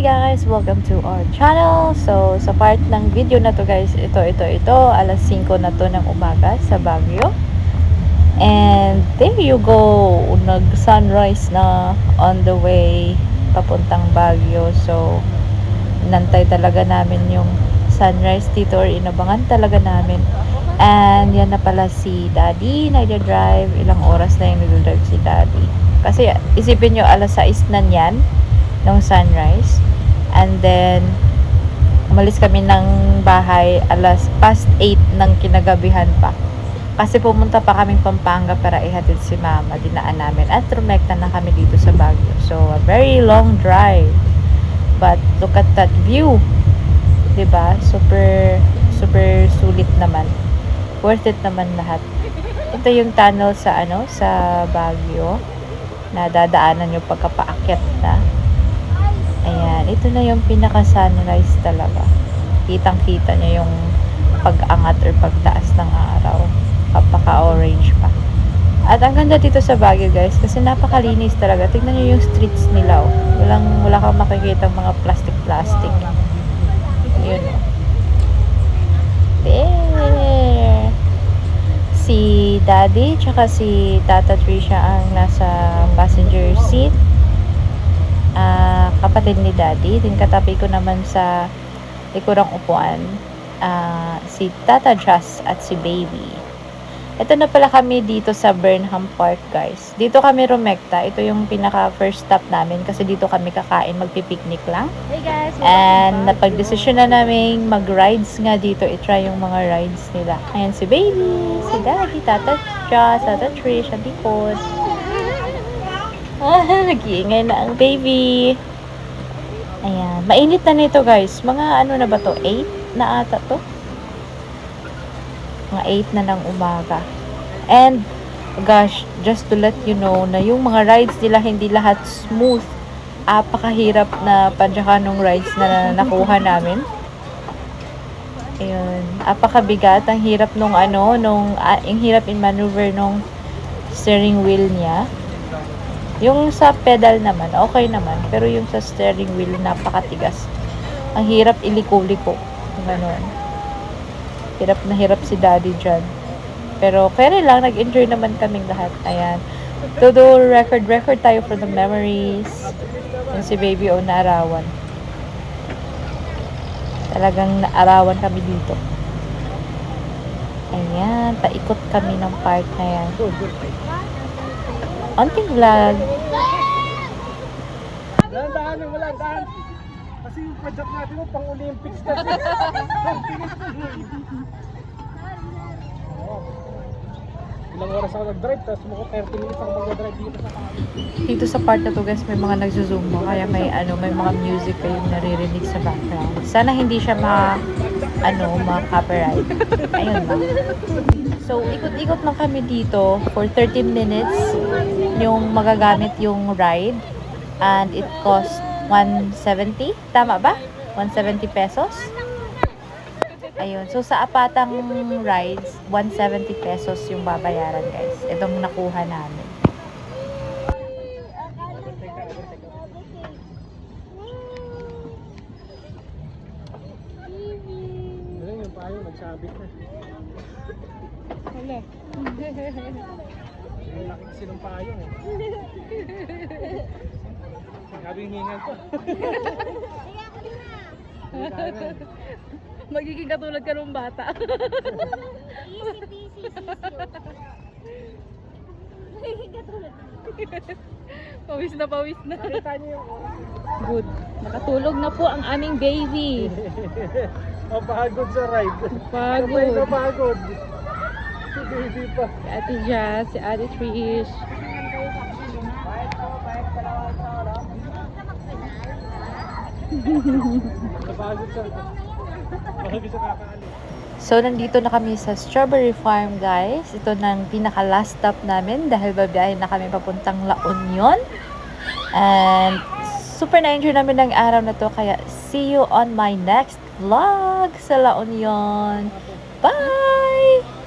guys! Welcome to our channel. So, sa part ng video na to guys, ito, alas 5 na to ng umaga sa Baguio. And there you go, nag-sunrise na on the way papuntang Baguio. So, nantay talaga namin yung sunrise dito or inabangan talaga namin. And yan na pala si Daddy, nagda-drive. Ilang oras na yung nagda-drive si Daddy. Kasi isipin nyo, alas 6 na yan ng sunrise. And then, umalis kami ng bahay alas past 8 ng kinagabihan pa. Kasi pumunta pa kaming Pampanga para ihatid si Mama. Dinaan namin. At rumekta na kami dito sa Baguio. So, a very long drive. But, look at that view. Diba? Super sulit naman. Worth it naman lahat. Ito yung tunnel sa Baguio. Na dadaanan yung pagkapaakyat na. Ayan, ito na yung pinaka-sunrise talaga. Kitang-kita nyo yung pag-angat or pagtaas ng araw. Kapaka-orange pa. At ang ganda dito sa Baguio guys, kasi napakalinis talaga. Tignan nyo yung streets nila. Oh. Wala kang makikita mga plastic-plastic. Yun oh. There! Si Daddy, tsaka si Tata Trisha ang nasa passenger seat. Kapatid ni Daddy. Din katabi ko naman sa likurang upuan si Tata Jazz at si Baby. Ito na pala kami dito sa Burnham Park guys. Dito kami rumekta. Ito yung pinaka first stop namin kasi dito kami kakain, magpipiknik lang. Hey guys! And napag-desisyon na namin mag-rides nga dito. I-try yung mga rides nila. Ayan si Baby, si Daddy, Tata Jazz, Tata Trish, at likod. Nag-iingay na ang baby. Ayan. Mainit na nito guys. Mga ano na ba to? 8 na ata to? Mga 8 na ng umaga. And, gosh, just to let you know na yung mga rides nila hindi lahat smooth. Apakahirap na padyakan ng rides na nakuha namin. Ayun. Apakabigat. Ang hirap ang hirap in maneuver nung steering wheel niya. Yung sa pedal naman, okay naman. Pero yung sa steering wheel, napakatigas. Ang hirap iliko-liko. Ganun. Hirap na hirap si Daddy dyan. Pero, kaya lang, nag-enjoy naman kaming lahat. Ayan. Todo record tayo for the memories. Yung si Baby o naarawan. Talagang naarawan kami dito. Ayan. Paikot kami ng park na yan. Onting vlog. Dahan-dahan yung wala, dahan. Kasi yung project natin mo, pang-Olympics na. Ilang oras ako nag-drive, tapos mo ko 30 minutes ako mag-drive dito sa kami. Dito sa part na to guys, may mga nagzuzumba. Kaya may mga music kayong naririnig sa background. Sana hindi siya ma-copyright. Ayun lang. So, ikot-ikot lang kami dito for 30 minutes yung magagamit yung ride. And it cost 170. Tama ba? 170 pesos? Ayun. So, sa apatang rides, 170 pesos yung babayaran guys. Itong nakuha namin. Ganun yung payo, nagsabit na. Wala. Ang laki kasi ng payong eh. Sabi yung hingal ko. Magiging katulad ka ng bata. Easy peasy Magiging katulad. Pawis na. Nakita niyo yung oras. Good. Nakatulog na po ang aming baby. Mapagod sa ride. Pagod. Napagod. Si baby pa. Si Ate Jazz, si Ate Trish. Napagod sa kakaalis. So, nandito na kami sa Strawberry Farm, guys. Ito ng pinaka-last stop namin dahil babiyahin na kami papuntang La Union. And, super na-enjoy namin ng araw na to. Kaya, see you on my next vlog sa La Union. Bye!